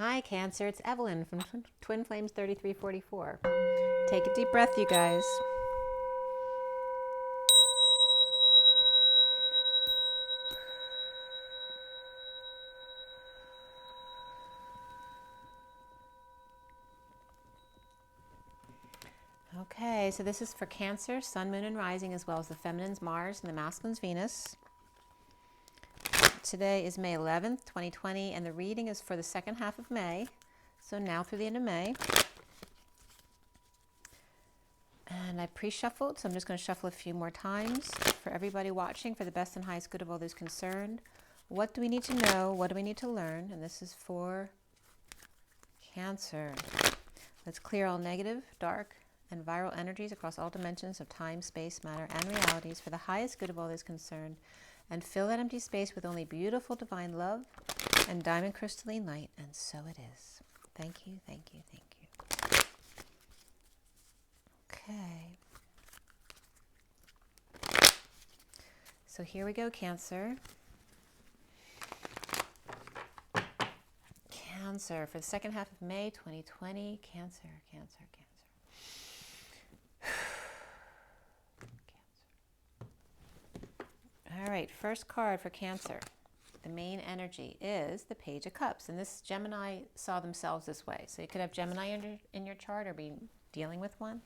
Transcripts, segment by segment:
Hi Cancer, it's Evelyn from Twin Flames 3344. Take a deep breath, you guys. Okay, so this is for Cancer, Sun, Moon, and Rising, as well as the Feminine's Mars and the Masculine's Venus. Today is May 11th, 2020, and the reading is for the second half of May, so now through the end of May. And I pre-shuffled, so I'm just going to shuffle a few more times for everybody watching, for the best and highest good of all those concerned. What do we need to know? What do we need to learn? And this is for Cancer. Let's clear all negative, dark, and viral energies across all dimensions of time, space, matter, and realities for the highest good of all those concerned, and fill that empty space with only beautiful divine love and diamond crystalline light, and so it is. Thank you, thank you, thank you. Okay. So here we go, Cancer. Cancer for the second half of May 2020. Cancer, Cancer, Cancer. All right, first card for Cancer. The main energy is the Page of Cups, and this Gemini saw themselves this way. So you could have Gemini in your chart or be dealing with one.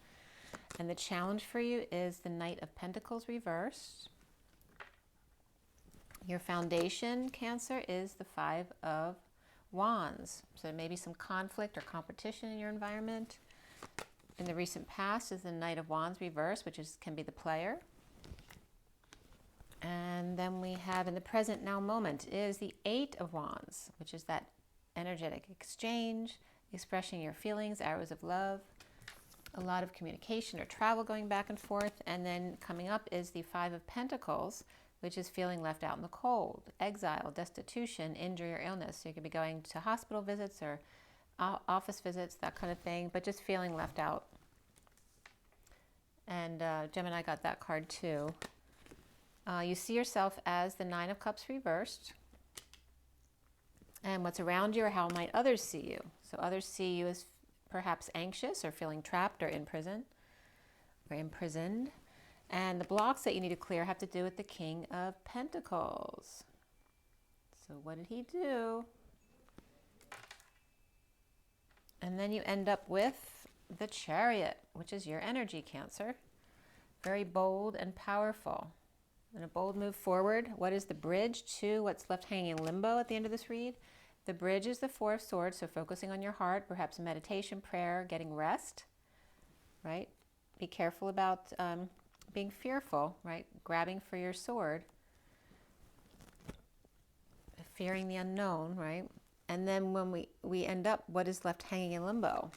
And the challenge for you is the Knight of Pentacles reversed. Your foundation, Cancer, is the Five of Wands. So there may be some conflict or competition in your environment. In the recent past is the Knight of Wands reversed, which can be the player. And then we have in the present now moment is the Eight of Wands, which is that energetic exchange, expressing your feelings, arrows of love, a lot of communication or travel going back and forth. And then coming up is the Five of Pentacles, which is feeling left out in the cold, exile, destitution, injury, or illness. So you could be going to hospital visits or office visits, that kind of thing, but just feeling left out. And Gemini got that card too. You see yourself as the Nine of Cups reversed. And what's around you or how might others see you? So others see you as perhaps anxious or feeling trapped or in prison or imprisoned. And the blocks that you need to clear have to do with the King of Pentacles. So what did he do? And then you end up with the Chariot, which is your energy, Cancer. Very bold and powerful. And a bold move forward. What is the bridge to what's left hanging in limbo at the end of this read? The bridge is the Four of Swords, so focusing on your heart, perhaps meditation, prayer, getting rest, right? Be careful about being fearful, right? Grabbing for your sword. Fearing the unknown, right? And then when we end up, what is left hanging in limbo?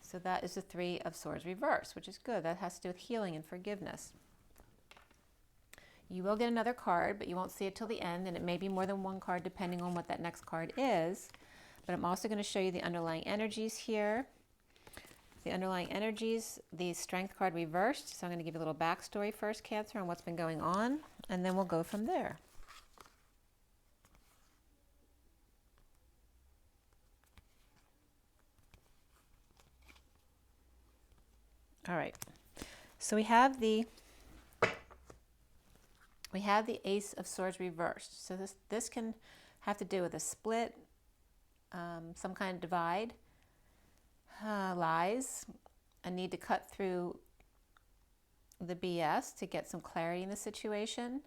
So that is the Three of Swords reversed, which is good. That has to do with healing and forgiveness. You will get another card, but you won't see it till the end, and it may be more than one card depending on what that next card is. But I'm also going to show you the underlying energies here. The underlying energies, the Strength card reversed. So I'm going to give you a little backstory first, Cancer, on what's been going on, and then we'll go from there. All right. So we have the Ace of Swords reversed. So this can have to do with a split, some kind of divide, lies, a need to cut through the BS to get some clarity in the situation.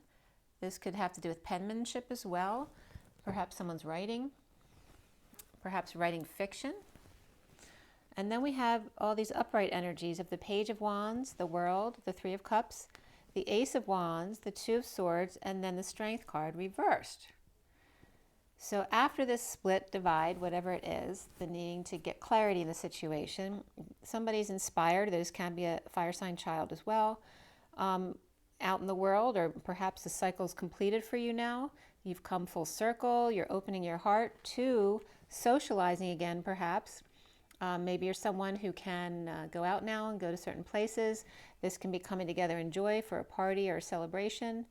This could have to do with penmanship as well. Perhaps someone's writing, perhaps writing fiction. And then we have all these upright energies of the Page of Wands, the World, the Three of Cups, the Ace of Wands, the Two of Swords, and then the Strength card reversed. So after this split, divide, whatever it is, the needing to get clarity in the situation, somebody's inspired. This can be a fire sign child as well, out in the world, or perhaps the cycle's completed for you now. You've come full circle. You're opening your heart to socializing again, perhaps. Maybe you're someone who can go out now and go to certain places. This can be coming together in joy for a party or a celebration.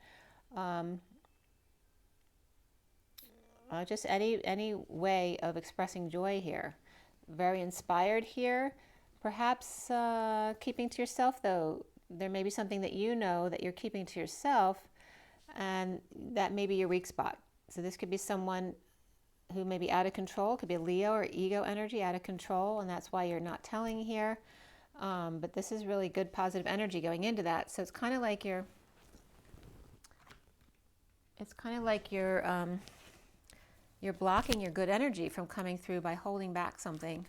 Just any way of expressing joy here. Very inspired here. Perhaps keeping to yourself, though. There may be something that you know that you're keeping to yourself, and that may be your weak spot. So this could be someone who may be out of control. It could be Leo or ego energy, out of control, and that's why you're not telling here. But this is really good positive energy going into that. So it's kind of like you're blocking your good energy from coming through by holding back something,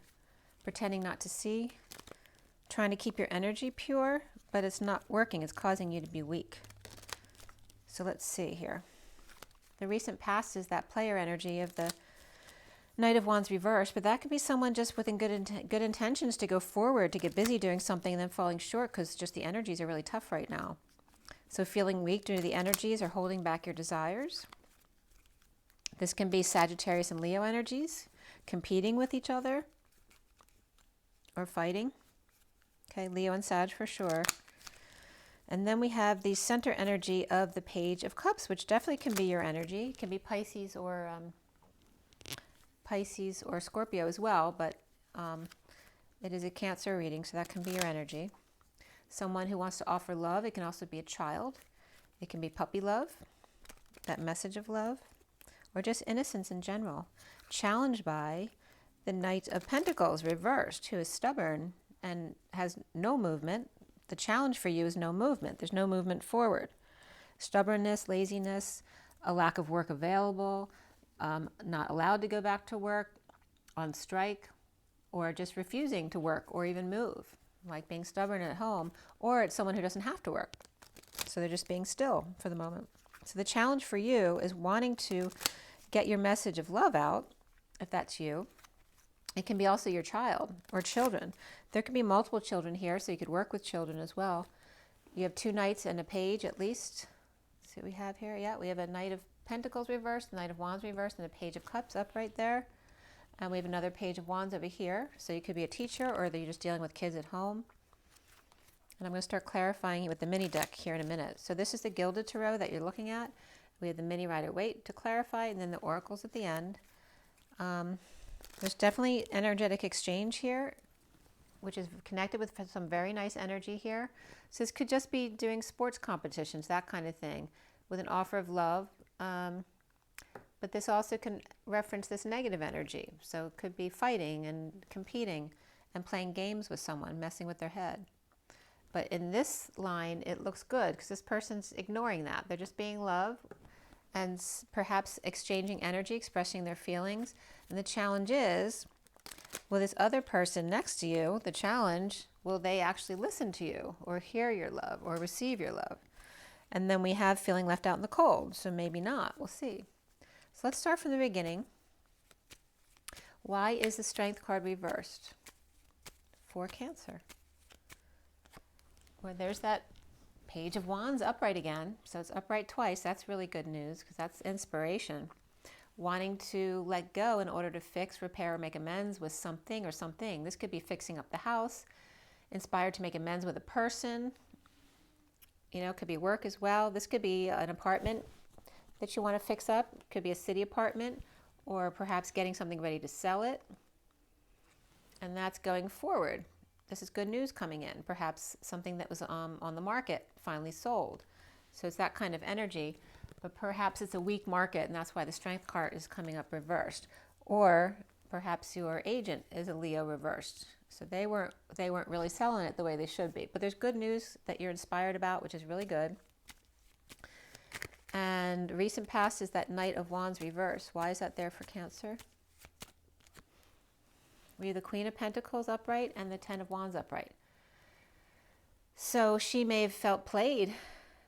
pretending not to see, trying to keep your energy pure, but it's not working. It's causing you to be weak. So let's see here. The recent past is that player energy of the Knight of Wands reversed, but that could be someone just with good intentions to go forward, to get busy doing something, and then falling short because just the energies are really tough right now. So feeling weak due to the energies or holding back your desires. This can be Sagittarius and Leo energies, competing with each other or fighting. Okay, Leo and Sag for sure. And then we have the center energy of the Page of Cups, which definitely can be your energy. It can be Pisces or Scorpio as well, but it is a Cancer reading, so that can be your energy. Someone who wants to offer love. It can also be a child. It can be puppy love, that message of love, or just innocence in general. Challenged by the Knight of Pentacles reversed, who is stubborn and has no movement. The challenge for you is no movement. There's no movement forward. Stubbornness, laziness, a lack of work available, not allowed to go back to work, on strike, or just refusing to work or even move, like being stubborn at home, or it's someone who doesn't have to work. So they're just being still for the moment. So the challenge for you is wanting to get your message of love out, if that's you. It can be also your child or children. There could be multiple children here, so you could work with children as well. You have 2 knights and a page at least. Let's see what we have here. Yeah, we have a Knight of Pentacles reversed, Knight of Wands reversed, and a Page of Cups up right there. And we have another Page of Wands over here. So you could be a teacher, or you're just dealing with kids at home. And I'm going to start clarifying it with the mini deck here in a minute. So this is the Gilded Tarot that you're looking at. We have the mini Rider-Waite to clarify, and then the oracles at the end. There's definitely energetic exchange here, which is connected with some very nice energy here. So this could just be doing sports competitions, that kind of thing, with an offer of love. But this also can reference this negative energy. So it could be fighting and competing and playing games with someone, messing with their head. But in this line, it looks good because this person's ignoring that. They're just being love and perhaps exchanging energy, expressing their feelings. And the challenge is, will this other person next to you, the challenge, will they actually listen to you or hear your love or receive your love? And then we have feeling left out in the cold, so maybe not. We'll see. So let's start from the beginning. Why is the Strength card reversed for Cancer? Well, there's that Page of Wands upright again. So it's upright twice. That's really good news because that's inspiration. Wanting to let go in order to fix, repair, or make amends with something or something. This could be fixing up the house, inspired to make amends with a person. You know, it could be work as well. This could be an apartment that you want to fix up. It could be a city apartment, or perhaps getting something ready to sell it. And that's going forward. This is good news coming in. Perhaps something that was on the market finally sold. So it's that kind of energy. But perhaps it's a weak market, and that's why the Strength card is coming up reversed. Or perhaps your agent is a Leo reversed. So they weren't really selling it the way they should be. But there's good news that you're inspired about, which is really good. And recent past is that Knight of Wands reversed. Why is that there for Cancer? We have the Queen of Pentacles upright and the Ten of Wands upright. So she may have felt played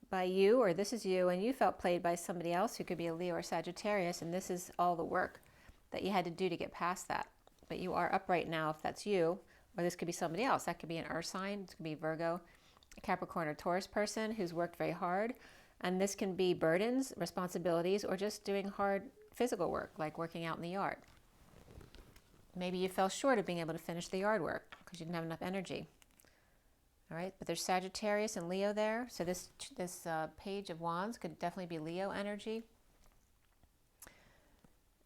by you, or this is you, and you felt played by somebody else who could be a Leo or Sagittarius, and this is all the work that you had to do to get past that. But you are upright now if that's you, or this could be somebody else. That could be an Earth sign. This could be Virgo, Capricorn, or Taurus person who's worked very hard. And this can be burdens, responsibilities, or just doing hard physical work, like working out in the yard. Maybe you fell short of being able to finish the yard work because you didn't have enough energy. All right, but there's Sagittarius and Leo there. So this Page of Wands could definitely be Leo energy.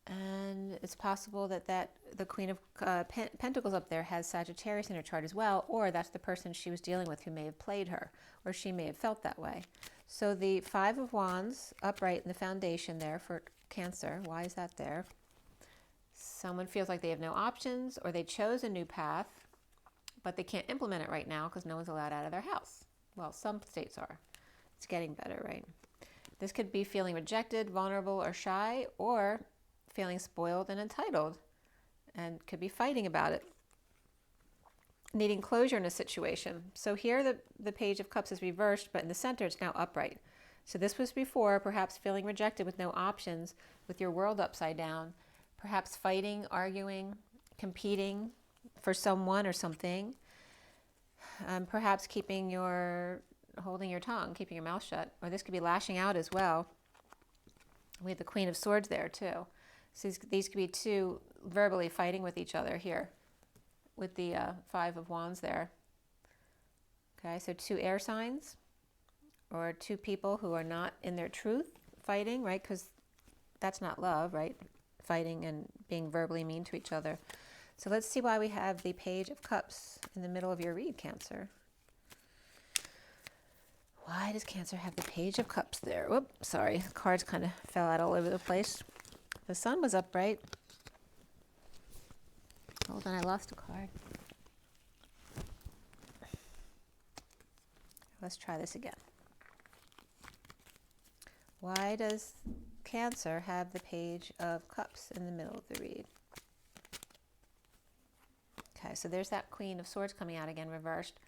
And it's possible that the Queen of Pentacles up there has Sagittarius in her chart as well, or that's the person she was dealing with who may have played her, or she may have felt that way. So the Five of Wands upright in the foundation there for Cancer. Why is that there? Someone feels like they have no options, or they chose a new path, but they can't implement it right now because no one's allowed out of their house. Well, some states are. It's getting better, right? This could be feeling rejected, vulnerable, or shy, or feeling spoiled and entitled, and could be fighting about it, needing closure in a situation. So here the Page of Cups is reversed, but in the center it's now upright. So this was before perhaps feeling rejected with no options, with your world upside down, perhaps fighting, arguing, competing for someone or something, perhaps holding your tongue, keeping your mouth shut, or this could be lashing out as well. We have the Queen of Swords there too. So these could be two verbally fighting with each other here with the Five of Wands there. Okay, so two air signs or two people who are not in their truth fighting, right? Because that's not love, right? Fighting and being verbally mean to each other. So let's see why we have the Page of Cups in the middle of your read, Cancer. Why does Cancer have the Page of Cups there? Whoop, sorry, the cards kind of fell out all over the place. The Sun was upright. Hold on, I lost a card. Let's try this again. Why does Cancer have the Page of Cups in the middle of the read? Okay, so there's that Queen of Swords coming out again, reversed.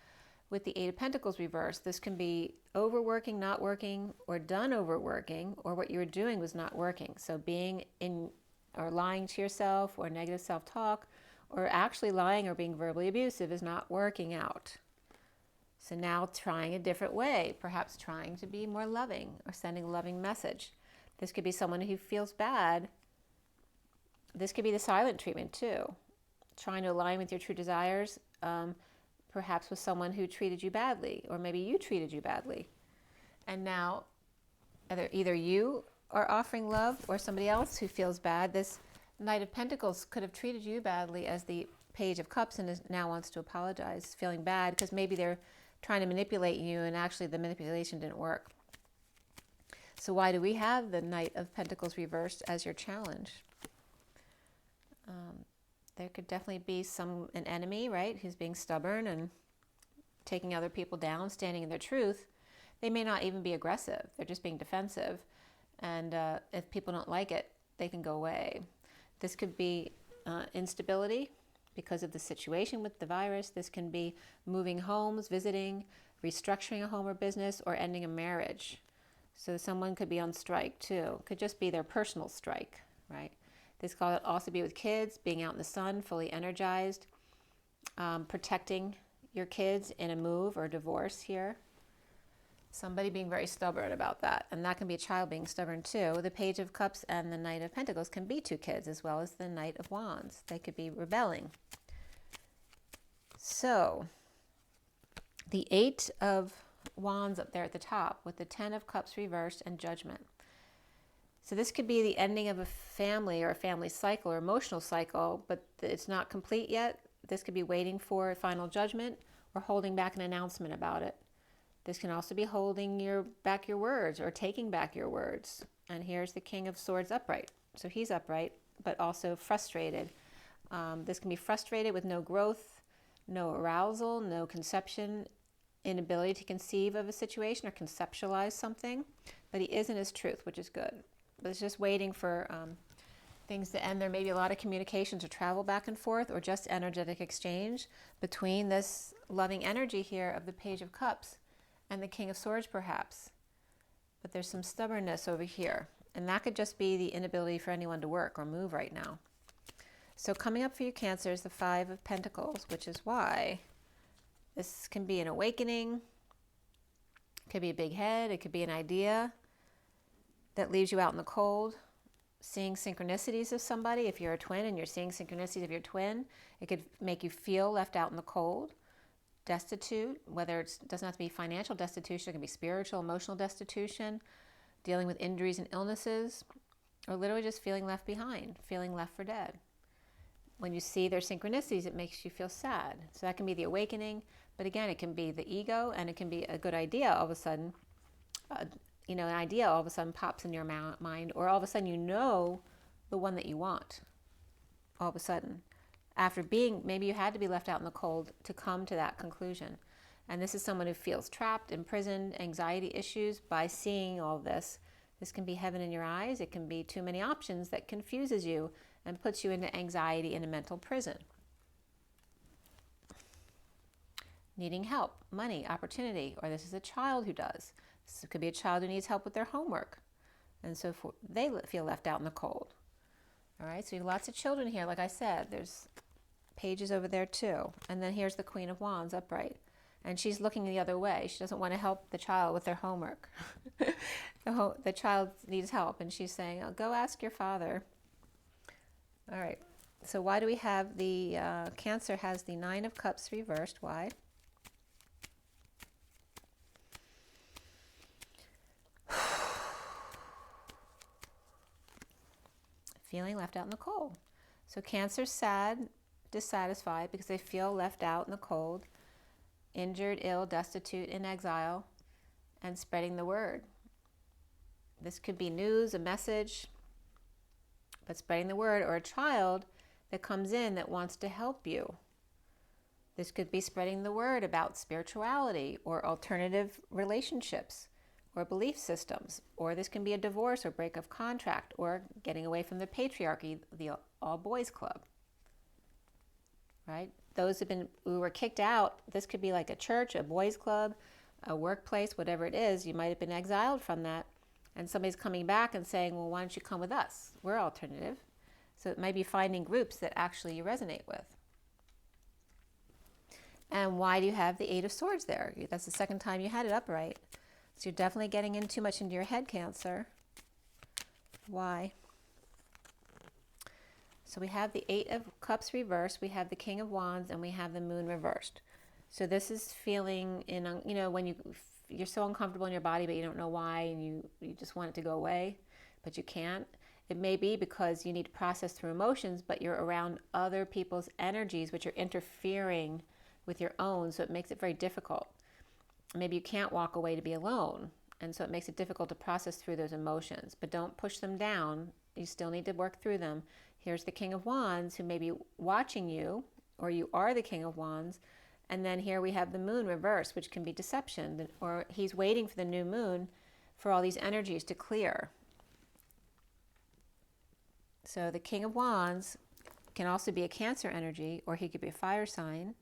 With the Eight of Pentacles reversed, this can be overworking, not working, or done overworking, or what you were doing was not working. So being in or lying to yourself, or negative self-talk, or actually lying or being verbally abusive is not working out. So now trying a different way, perhaps trying to be more loving or sending a loving message. This could be someone who feels bad. This could be the silent treatment too. Trying to align with your true desires, perhaps with someone who treated you badly, or maybe you treated you badly. And now either you are offering love or somebody else who feels bad. This Knight of Pentacles could have treated you badly as the Page of Cups and now wants to apologize, feeling bad because maybe they're trying to manipulate you and actually the manipulation didn't work. So why do we have the Knight of Pentacles reversed as your challenge? There could definitely be an enemy, right, who's being stubborn and taking other people down, standing in their truth. They may not even be aggressive. They're just being defensive. And if people don't like it, they can go away. This could be instability because of the situation with the virus. This can be moving homes, visiting, restructuring a home or business, or ending a marriage. So someone could be on strike too. Could just be their personal strike, right? This could also be with kids, being out in the sun, fully energized, protecting your kids in a move or divorce here. Somebody being very stubborn about that. And that can be a child being stubborn too. The Page of Cups and the Knight of Pentacles can be two kids as well as the Knight of Wands. They could be rebelling. So the Eight of Wands up there at the top with the Ten of Cups reversed and Judgment. So this could be the ending of a family or a family cycle or emotional cycle, but it's not complete yet. This could be waiting for a final judgment or holding back an announcement about it. This can also be holding back your words or taking back your words. And here's the King of Swords upright. So he's upright, but also frustrated. This can be frustrated with no growth, no arousal, no conception, inability to conceive of a situation or conceptualize something. But he is in his truth, which is good. But it's just waiting for things to end. There may be a lot of communications or travel back and forth or just energetic exchange between this loving energy here of the Page of Cups and the King of Swords perhaps. But there's some stubbornness over here. And that could just be the inability for anyone to work or move right now. So coming up for you, Cancer, is the Five of Pentacles, which is why this can be an awakening. It could be a big head. It could be an idea that leaves you out in the cold. Seeing synchronicities of somebody. If you're a twin and you're seeing synchronicities of your twin, it could make you feel left out in the cold. Destitute, whether it doesn't have to be financial destitution, it can be spiritual, emotional destitution, dealing with injuries and illnesses. or literally just feeling left behind, feeling left for dead. When you see their synchronicities, it makes you feel sad. So that can be the awakening, but again, it can be the ego, and it can be a good idea all of a sudden. An idea all of a sudden pops in your mind, or all of a sudden you know the one that you want. All of a sudden, after maybe you had to be left out in the cold to come to that conclusion. And this is someone who feels trapped, imprisoned, anxiety issues by seeing all this. This can be heaven in your eyes. It can be too many options that confuses you and puts you into anxiety in a mental prison. Needing help, money, opportunity, or this is a child who does. This could be a child who needs help with their homework. And so they feel left out in the cold. All right, so you have lots of children here. Like I said, there's pages over there too. And then here's the Queen of Wands upright. And she's looking the other way. She doesn't want to help the child with their homework. The child needs help, and she's saying, oh, go ask your father. All right, so why do we have the Cancer has the Nine of Cups reversed? Why? Feeling left out in the cold. So Cancer's sad, dissatisfied because they feel left out in the cold, injured, ill, destitute, in exile, and spreading the word. This could be news, a message, but spreading the word, or a child that comes in that wants to help you. This could be spreading the word about spirituality or alternative relationships or belief systems, or this can be a divorce or break of contract or getting away from the patriarchy, the all-boys club, right? Those who were kicked out, this could be like a church, a boys club, a workplace, whatever it is. You might have been exiled from that, and somebody's coming back and saying, well, why don't you come with us? We're alternative. So it might be finding groups that actually you resonate with. And why do you have the Eight of Swords there? That's the second time you had it upright. So you're definitely getting in too much into your head, Cancer. Why? So we have the Eight of Cups reversed, we have the King of Wands, and we have the Moon reversed. So this is feeling when you're so uncomfortable in your body, but you don't know why, and you just want it to go away, but you can't. It may be because you need to process through emotions, but you're around other people's energies, which are interfering with your own, so it makes it very difficult. Maybe you can't walk away to be alone, and so it makes it difficult to process through those emotions. But don't push them down. You still need to work through them. Here's the King of Wands who may be watching you, or you are the King of Wands. And then here we have the Moon reversed, which can be deception, or he's waiting for the new moon for all these energies to clear. So the King of Wands can also be a Cancer energy, or he could be a fire sign.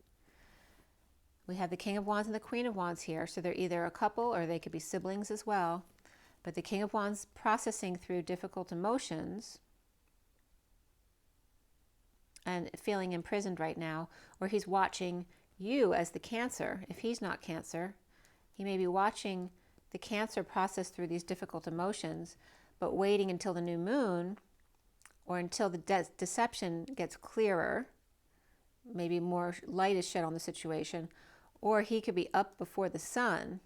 We have the King of Wands and the Queen of Wands here, so they're either a couple or they could be siblings as well. But the King of Wands processing through difficult emotions and feeling imprisoned right now, or he's watching you as the Cancer. If he's not Cancer, he may be watching the Cancer process through these difficult emotions, but waiting until the new moon or until the deception gets clearer, maybe more light is shed on the situation. Or he could be up before the sun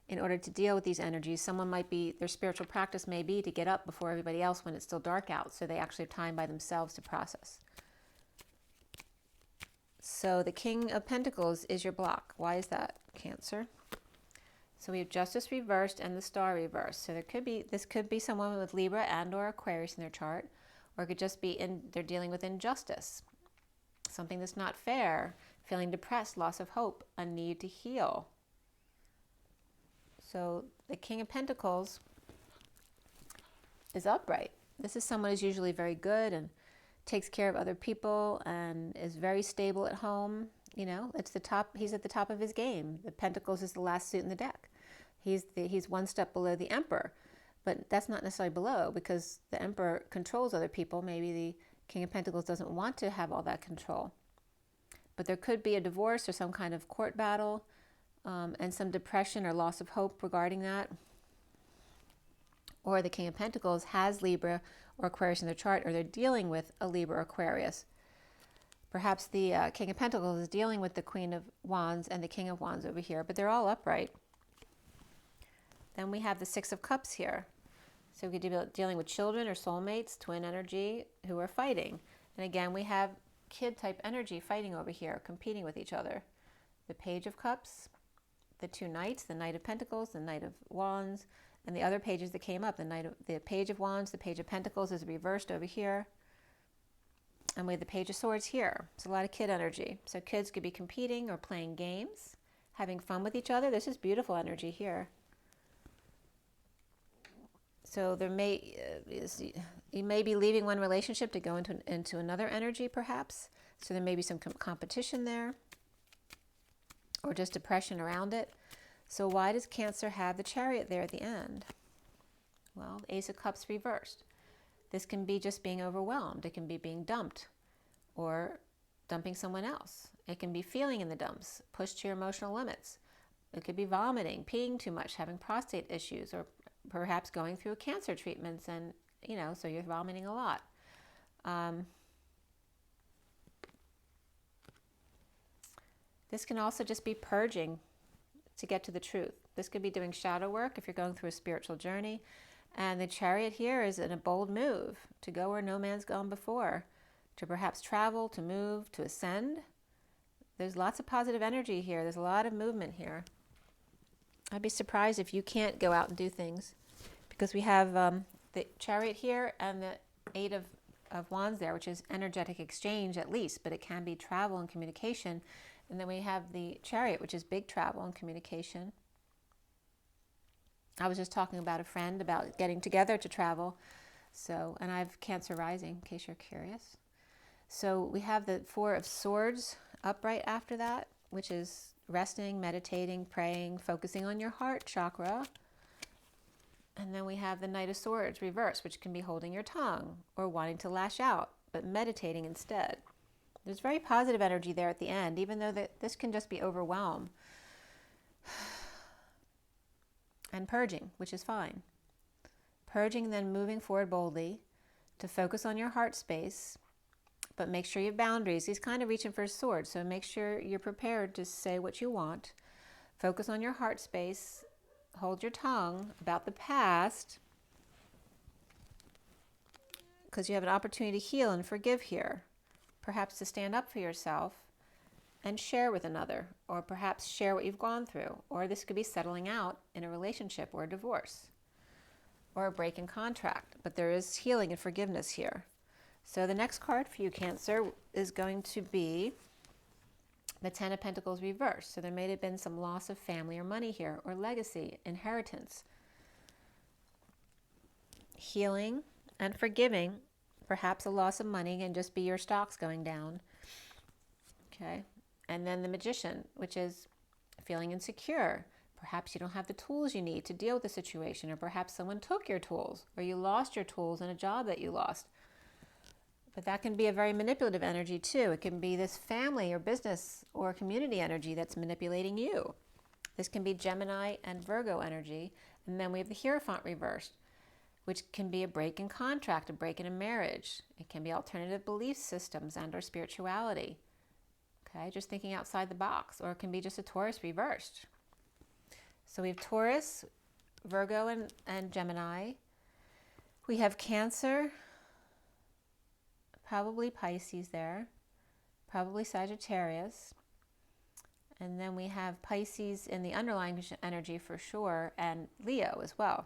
in order to deal with these energies. Their spiritual practice may be to get up before everybody else when it's still dark out, so they actually have time by themselves to process. So the King of Pentacles is your block. Why is that, Cancer? So we have Justice reversed and the Star reversed. So this could be someone with Libra and or Aquarius in their chart, or it could just be they're dealing with injustice, something that's not fair. Feeling depressed, loss of hope, a need to heal. So the King of Pentacles is upright. This is someone who's usually very good and takes care of other people and is very stable at home. It's the top. He's at the top of his game. The Pentacles is the last suit in the deck. He's one step below the Emperor, but that's not necessarily below because the Emperor controls other people. Maybe the King of Pentacles doesn't want to have all that control. But there could be a divorce or some kind of court battle and some depression or loss of hope regarding that. Or the King of Pentacles has Libra or Aquarius in their chart, or they're dealing with a Libra or Aquarius. Perhaps the King of Pentacles is dealing with the Queen of Wands and the King of Wands over here, but they're all upright. Then we have the Six of Cups here. So we could be dealing with children or soulmates, twin energy, who are fighting. And again, we have kid type energy fighting over here, competing with each other. The Page of Cups, the two Knights, the Knight of Pentacles, the Knight of Wands, and the other pages that came up, the Page of Wands, the Page of Pentacles is reversed over here. And we have the Page of Swords here. It's a lot of kid energy. So kids could be competing or playing games, having fun with each other. This is beautiful energy here. So there you may be leaving one relationship to go into another energy, perhaps. So there may be some competition there, or just depression around it. So why does Cancer have the Chariot there at the end? Well, the Ace of Cups reversed. This can be just being overwhelmed. It can be being dumped or dumping someone else. It can be feeling in the dumps, pushed to your emotional limits. It could be vomiting, peeing too much, having prostate issues, or perhaps going through cancer treatments and, so you're vomiting a lot. This can also just be purging to get to the truth. This could be doing shadow work if you're going through a spiritual journey. And the Chariot here is in a bold move to go where no man's gone before, to perhaps travel, to move, to ascend. There's lots of positive energy here. There's a lot of movement here. I'd be surprised if you can't go out and do things, because we have the Chariot here and the Eight of Wands there, which is energetic exchange at least, but it can be travel and communication. And then we have the Chariot, which is big travel and communication. I was just talking about a friend about getting together to travel. So, and I have Cancer rising, in case you're curious. So we have the Four of Swords upright after that, which is resting, meditating, praying, focusing on your heart chakra. And then we have the Knight of Swords reversed, which can be holding your tongue or wanting to lash out, but meditating instead. There's very positive energy there at the end, even though this can just be overwhelmed. And purging, which is fine. Purging, then moving forward boldly to focus on your heart space, but make sure you have boundaries. He's kind of reaching for a sword, so make sure you're prepared to say what you want. Focus on your heart space. Hold your tongue about the past, because you have an opportunity to heal and forgive here. Perhaps to stand up for yourself and share with another, or perhaps share what you've gone through. Or this could be settling out in a relationship or a divorce or a break in contract. But there is healing and forgiveness here. So the next card for you, Cancer, is going to be the Ten of Pentacles reversed. So there may have been some loss of family or money here, or legacy, inheritance. Healing and forgiving. Perhaps a loss of money can just be your stocks going down. Okay. And then the Magician, which is feeling insecure. Perhaps you don't have the tools you need to deal with the situation, or perhaps someone took your tools, or you lost your tools in a job that you lost. But that can be a very manipulative energy too. It can be this family or business or community energy that's manipulating you. This can be Gemini and Virgo energy. And then we have the Hierophant reversed, which can be a break in contract, a break in a marriage. It can be alternative belief systems and or spirituality. Okay, just thinking outside the box. Or it can be just a Taurus reversed. So we have Taurus, Virgo, and Gemini. We have Cancer, probably Pisces there, probably Sagittarius. And then we have Pisces in the underlying energy for sure, and Leo as well.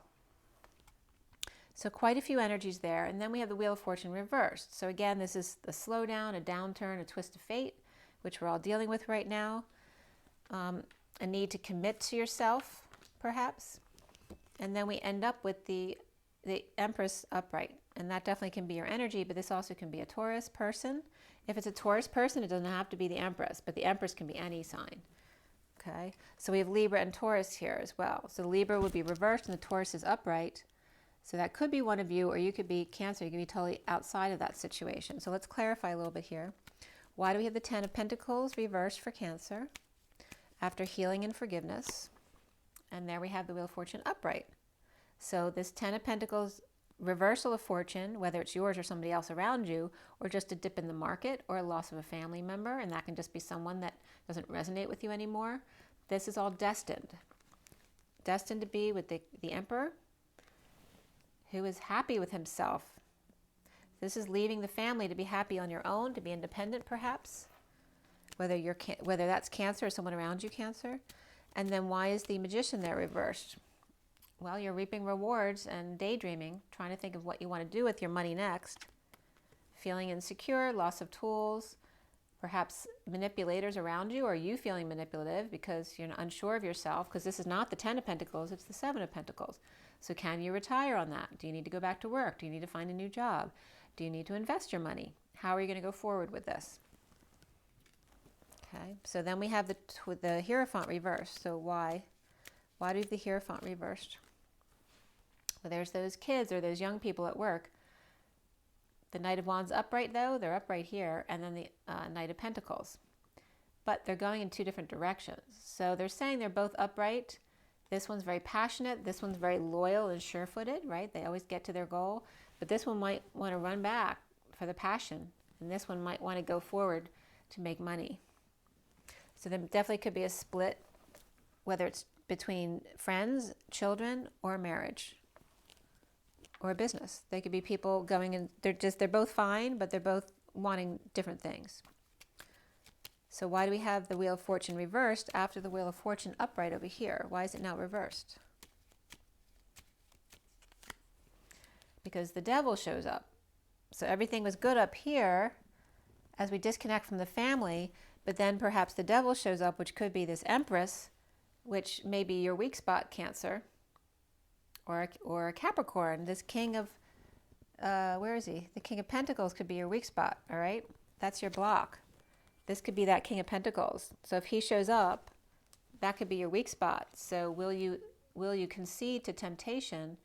So quite a few energies there. And then we have the Wheel of Fortune reversed. So again, this is a slowdown, a downturn, a twist of fate, which we're all dealing with right now. A need to commit to yourself, perhaps. And then we end up with the Empress upright. And that definitely can be your energy, but this also can be a Taurus person. If it's a Taurus person, it doesn't have to be the Empress, but the Empress can be any sign. Okay, so we have Libra and Taurus here as well. So Libra would be reversed and the Taurus is upright. So that could be one of you, or you could be Cancer. You could be totally outside of that situation. So let's clarify a little bit here. Why do we have the Ten of Pentacles reversed for Cancer after healing and forgiveness? And there we have the Wheel of Fortune upright. So this Ten of Pentacles reversal of fortune, whether it's yours or somebody else around you, or just a dip in the market or a loss of a family member, and that can just be someone that doesn't resonate with you anymore. This is all destined to be with the Emperor, who is happy with himself. This is leaving the family to be happy on your own, to be independent perhaps, whether that's Cancer or someone around you Cancer. And then why is the Magician there reversed? Well, you're reaping rewards and daydreaming, trying to think of what you want to do with your money next. Feeling insecure, loss of tools, perhaps manipulators around you, or you feeling manipulative because you're unsure of yourself, because this is not the 10 of Pentacles, it's the 7 of Pentacles. So can you retire on that? Do you need to go back to work? Do you need to find a new job? Do you need to invest your money? How are you going to go forward with this? Okay, so then we have the Hierophant reversed. So why do we have the Hierophant reversed? Well, there's those kids or those young people at work. The Knight of Wands upright though, they're upright here, and then the Knight of Pentacles. But they're going in two different directions. So they're saying they're both upright. This one's very passionate. This one's very loyal and sure-footed, right? They always get to their goal. But this one might want to run back for the passion. And this one might want to go forward to make money. So there definitely could be a split, whether it's between friends, children, or marriage, or a business. They could be people going in, they're both fine, but they're both wanting different things. So why do we have the Wheel of Fortune reversed after the Wheel of Fortune upright over here? Why is it now reversed? Because the Devil shows up. So everything was good up here as we disconnect from the family, but then perhaps the Devil shows up, which could be this Empress, which may be your weak spot, Cancer, or a Capricorn. This King of, where is he? The King of Pentacles could be your weak spot, all right? That's your block. This could be that King of Pentacles. So if he shows up, that could be your weak spot. So will you concede to temptation?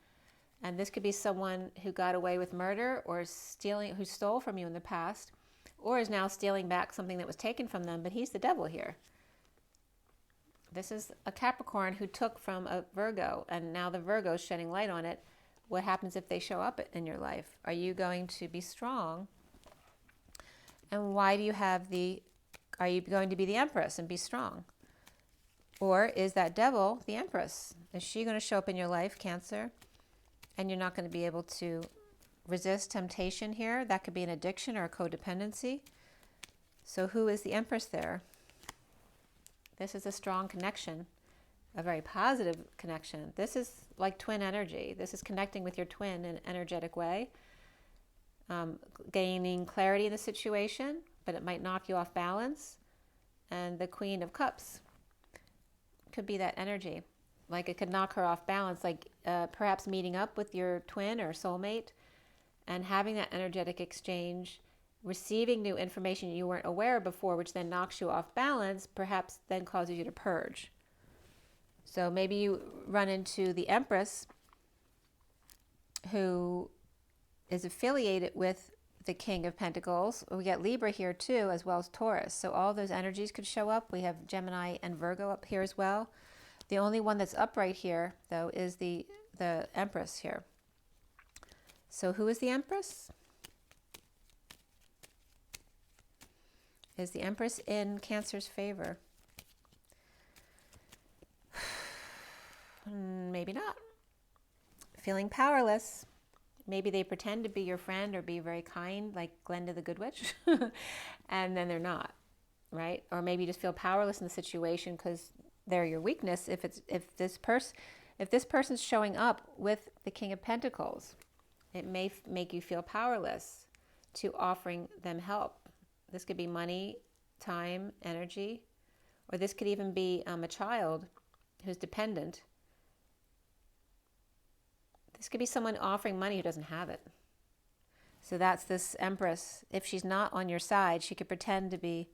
And this could be someone who got away with murder or stealing, who stole from you in the past, or is now stealing back something that was taken from them, but he's the Devil here. This is a Capricorn who took from a Virgo, and now the Virgo is shedding light on it. What happens if they show up in your life? Are you going to be strong? And why do you have are you going to be the Empress and be strong? Or is that Devil the Empress? Is she going to show up in your life, Cancer? And you're not going to be able to resist temptation here. That could be an addiction or a codependency. So who is the Empress there? This is a strong connection, a very positive connection. This is like twin energy. This is connecting with your twin in an energetic way, gaining clarity in the situation, but it might knock you off balance. And the Queen of Cups could be that energy. Like it could knock her off balance, like perhaps meeting up with your twin or soulmate and having that energetic exchange, receiving new information you weren't aware of before, which then knocks you off balance, perhaps then causes you to purge. So maybe you run into the Empress who is affiliated with the King of Pentacles. We get Libra here too, as well as Taurus. So all those energies could show up. We have Gemini and Virgo up here as well. The only one that's upright here, though, is the Empress here. So who is the Empress? Is the Empress in Cancer's favor? Maybe not. Feeling powerless. Maybe they pretend to be your friend or be very kind, like Glenda the Good Witch, and then they're not, right? Or maybe you just feel powerless in the situation because they're your weakness. If this person's showing up with the King of Pentacles, it may make you feel powerless to offering them help. This could be money, time, energy, or this could even be a child who's dependent. This could be someone offering money who doesn't have it. So that's this Empress. If she's not on your side, she could pretend to be,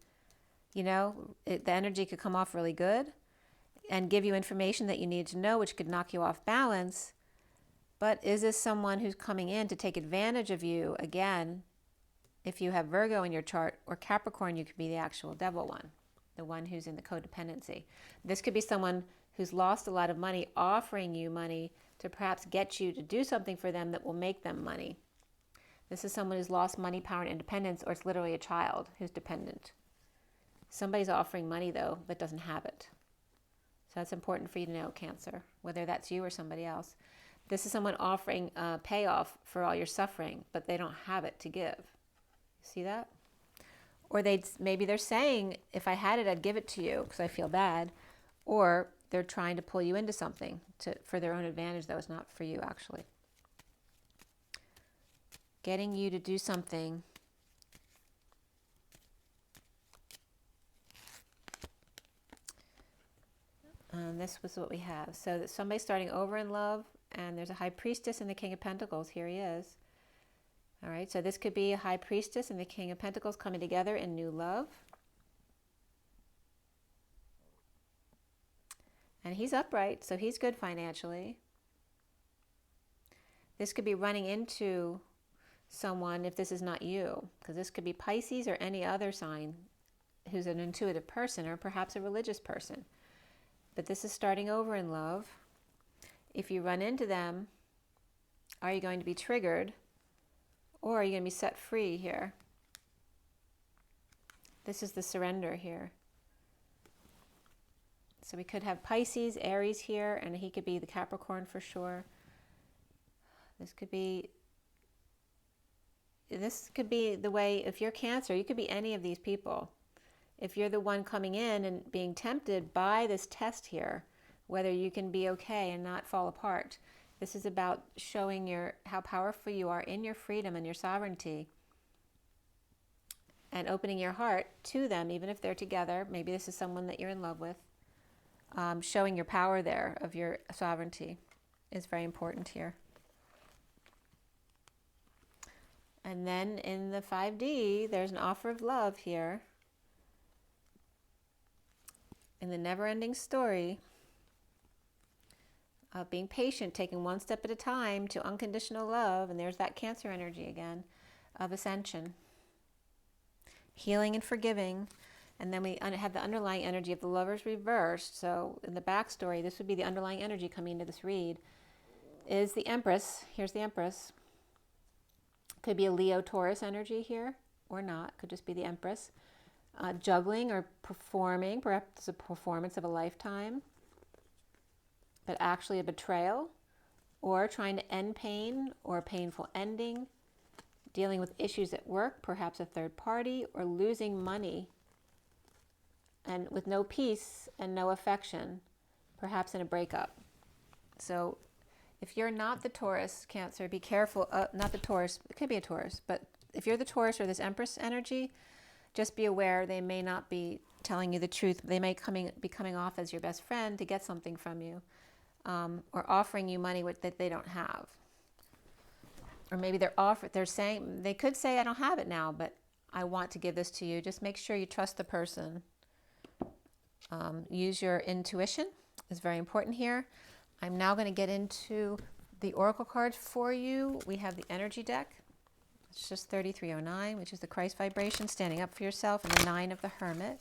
the energy could come off really good and give you information that you need to know, which could knock you off balance. But is this someone who's coming in to take advantage of you? Again, if you have Virgo in your chart or Capricorn, you could be the actual Devil one, the one who's in the codependency. This could be someone who's lost a lot of money offering you money to perhaps get you to do something for them that will make them money. This is someone who's lost money, power, and independence, or it's literally a child who's dependent. Somebody's offering money, though, that doesn't have it. So that's important for you to know, Cancer, whether that's you or somebody else. This is someone offering a payoff for all your suffering, but they don't have it to give. See that? Or maybe they're saying, if I had it, I'd give it to you because I feel bad. Or they're trying to pull you into something for their own advantage that was not for you, actually. Getting you to do something. And this was what we have. So that somebody's starting over in love, and there's a High Priestess and the King of Pentacles. Here he is. All right, so this could be a High Priestess and the King of Pentacles coming together in new love. And he's upright, so he's good financially. This could be running into someone if this is not you, because this could be Pisces or any other sign who's an intuitive person or perhaps a religious person. But this is starting over in love. If you run into them, are you going to be triggered? Or are you going to be set free here? This is the surrender here. So we could have Pisces, Aries here, and he could be the Capricorn for sure. This could be the way, if you're Cancer, you could be any of these people. If you're the one coming in and being tempted by this test here, whether you can be okay and not fall apart. This is about showing how powerful you are in your freedom and your sovereignty, and opening your heart to them, even if they're together. Maybe this is someone that you're in love with. Showing your power there of your sovereignty is very important here. And then in the 5D, there's an offer of love here. In the never-ending story of being patient, taking one step at a time to unconditional love, and there's that Cancer energy again, of ascension. Healing and forgiving. And then we have the underlying energy of the Lovers reversed. So in the backstory, this would be the underlying energy coming into this read, is the Empress. Here's the Empress. Could be a Leo-Taurus energy here, or not. Could just be the Empress. Juggling or performing, perhaps a performance of a lifetime, but actually a betrayal, or trying to end pain or a painful ending, dealing with issues at work, perhaps a third party, or losing money, and with no peace and no affection, perhaps in a breakup. So if you're not the Taurus, Cancer, be careful. Not the Taurus, it could be a Taurus, but if you're the Taurus or this Empress energy, just be aware they may not be telling you the truth. They may be coming off as your best friend to get something from you, or offering you money that they don't have. Or maybe they're saying, they could say, I don't have it now, but I want to give this to you. Just make sure you trust the person. Use your intuition is very important here. I'm now going to get into the oracle cards for you. We have the energy deck. It's just 3309, which is the Christ vibration, standing up for yourself, and the 9 of the Hermit.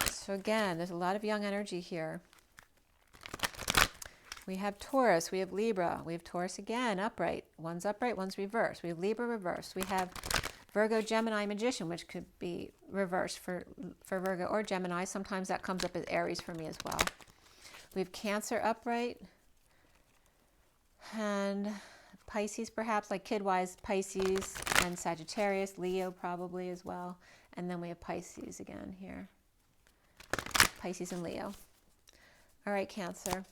So again, there's a lot of young energy here. We have Taurus, we have Libra, we have Taurus again, upright. One's upright, one's reversed. We have Libra reversed. We have Virgo, Gemini, Magician, which could be reversed for Virgo or Gemini. Sometimes that comes up as Aries for me as well. We have Cancer upright, and Pisces perhaps, like kid-wise, Pisces and Sagittarius, Leo probably as well. And then we have Pisces again here. Pisces and Leo. All right, Cancer.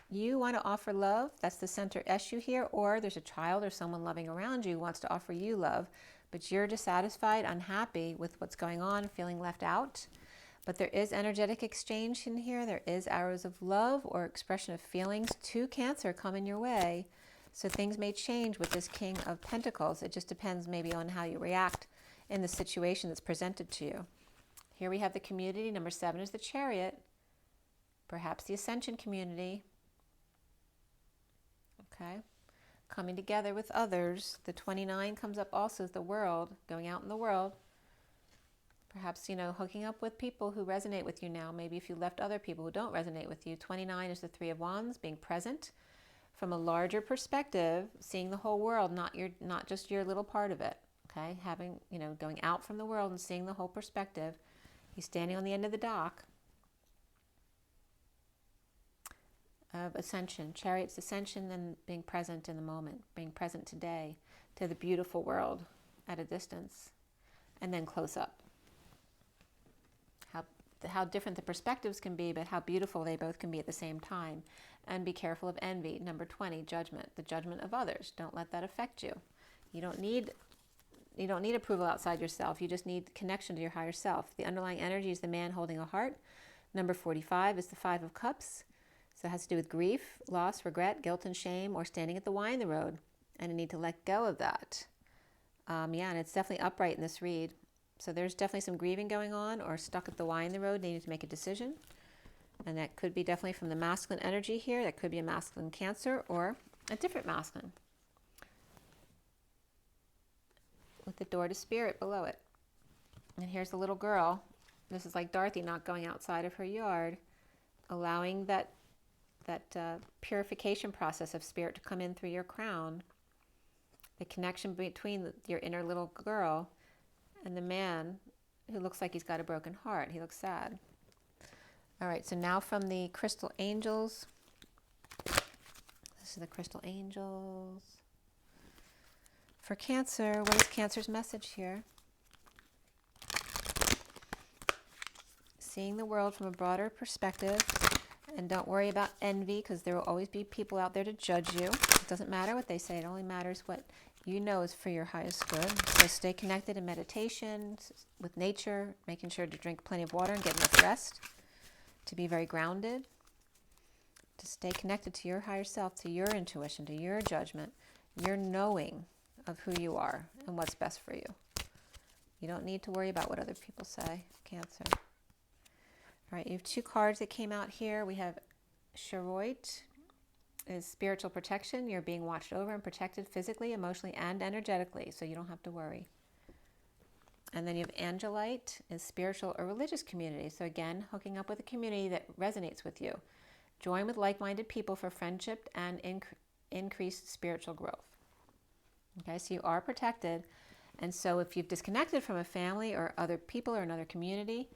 You want to offer love. That's the center issue here. Or there's a child or someone loving around you who wants to offer you love, but you're dissatisfied, unhappy with what's going on, feeling left out. But there is energetic exchange in here. There is arrows of love or expression of feelings to Cancer coming your way. So things may change with this King of Pentacles. It just depends maybe on how you react in the situation that's presented to you. Here we have the community. Number 7 is the Chariot. Perhaps the Ascension community. Okay. Coming together with others. The 29 comes up also as the world, going out in the world. Perhaps, hooking up with people who resonate with you now. Maybe if you left other people who don't resonate with you. 29 is the 3 of Wands, being present from a larger perspective, seeing the whole world, not just your little part of it. Okay, having, going out from the world and seeing the whole perspective. He's standing on the end of the dock. of ascension. Chariot's ascension and being present in the moment, being present today to the beautiful world at a distance, and then close up. How different the perspectives can be, but how beautiful they both can be at the same time. And be careful of envy. Number 20, judgment, the judgment of others. Don't let that affect you. You don't need approval outside yourself. You just need connection to your higher self. The underlying energy is the man holding a heart. Number 45 is the 5 of Cups. So it has to do with grief, loss, regret, guilt, and shame, or standing at the Y in the road. And you need to let go of that. And it's definitely upright in this read. So there's definitely some grieving going on, or stuck at the Y in the road, needing to make a decision. And that could be definitely from the masculine energy here. That could be a masculine Cancer or a different masculine, with the door to spirit below it. And here's the little girl. This is like Dorothy not going outside of her yard, allowing that purification process of spirit to come in through your crown. The connection between your inner little girl and the man who looks like he's got a broken heart. He looks sad. All right, so now from the crystal angels. This is the crystal angels. For Cancer, what is Cancer's message here? Seeing the world from a broader perspective, and don't worry about envy, because there will always be people out there to judge you. It doesn't matter what they say. It only matters what you know is for your highest good. So stay connected in meditation, with nature, making sure to drink plenty of water and get enough rest, to be very grounded, to stay connected to your higher self, to your intuition, to your judgment, your knowing of who you are and what's best for you. You don't need to worry about what other people say, Cancer. All right, you have 2 cards that came out here. We have Chariot is spiritual protection. You're being watched over and protected physically, emotionally, and energetically, so you don't have to worry. And then you have Angelite is spiritual or religious community. So again, hooking up with a community that resonates with you. Join with like-minded people for friendship and increased spiritual growth. Okay, so you are protected. And so if you've disconnected from a family or other people or another community,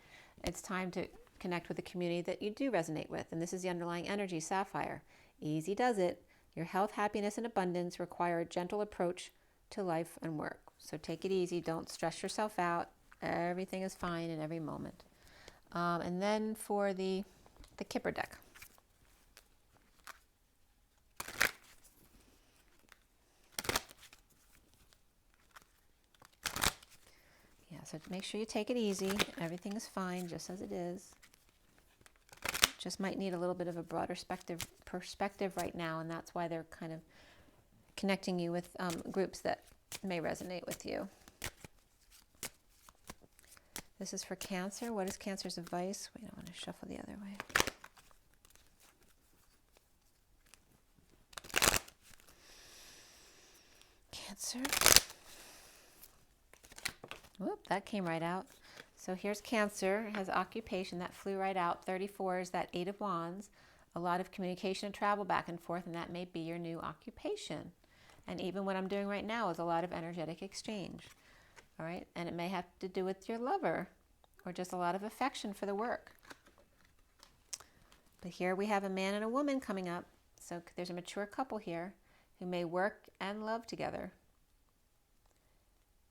it's time to connect with a community that you do resonate with. And this is the underlying energy, Sapphire. Easy does it. Your health, happiness, and abundance require a gentle approach to life and work. So take it easy. Don't stress yourself out. Everything is fine in every moment. And then for the Kipper deck. Yeah, so make sure you take it easy. Everything is fine just as it is. Just might need a little bit of a broader perspective right now, and that's why they're kind of connecting you with groups that may resonate with you. This is for Cancer. What is Cancer's advice? Wait, I want to shuffle the other way. Cancer. Whoop, that came right out. So here's Cancer, has occupation, that flew right out. 34 is that 8 of Wands, a lot of communication and travel back and forth, and that may be your new occupation. And even what I'm doing right now is a lot of energetic exchange. All right, and it may have to do with your lover or just a lot of affection for the work. But here we have a man and a woman coming up. So there's a mature couple here who may work and love together,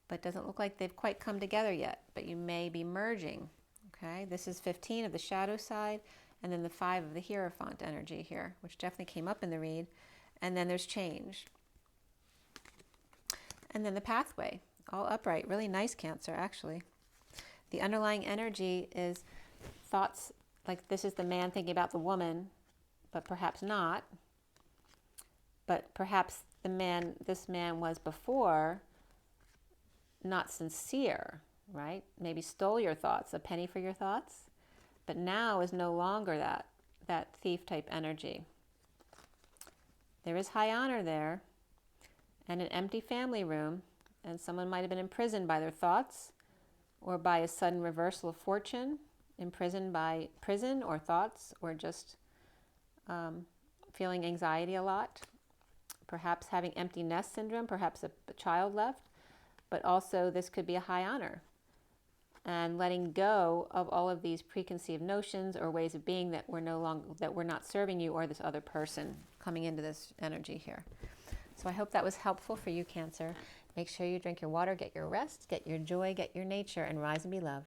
but doesn't look like they've quite come together yet, but you may be merging. Okay, this is 15 of the shadow side, and then the 5 of the Hierophant energy here, which definitely came up in the read. And then there's change. And then the pathway, all upright, really nice, Cancer, actually. The underlying energy is thoughts, like this is the man thinking about the woman, but perhaps not. But perhaps this man was before not sincere, right? Maybe stole your thoughts, a penny for your thoughts, but now is no longer that thief type energy. There is high honor there, and an empty family room, and someone might have been imprisoned by their thoughts or by a sudden reversal of fortune, imprisoned by prison or thoughts, or just feeling anxiety a lot, perhaps having empty nest syndrome, perhaps a child left. But also this could be a high honor. and letting go of all of these preconceived notions or ways of being that we're no longer, that we're not serving you or this other person coming into this energy here. So I hope that was helpful for you, Cancer. Make sure you drink your water, get your rest, get your joy, get your nature, and rise and be loved.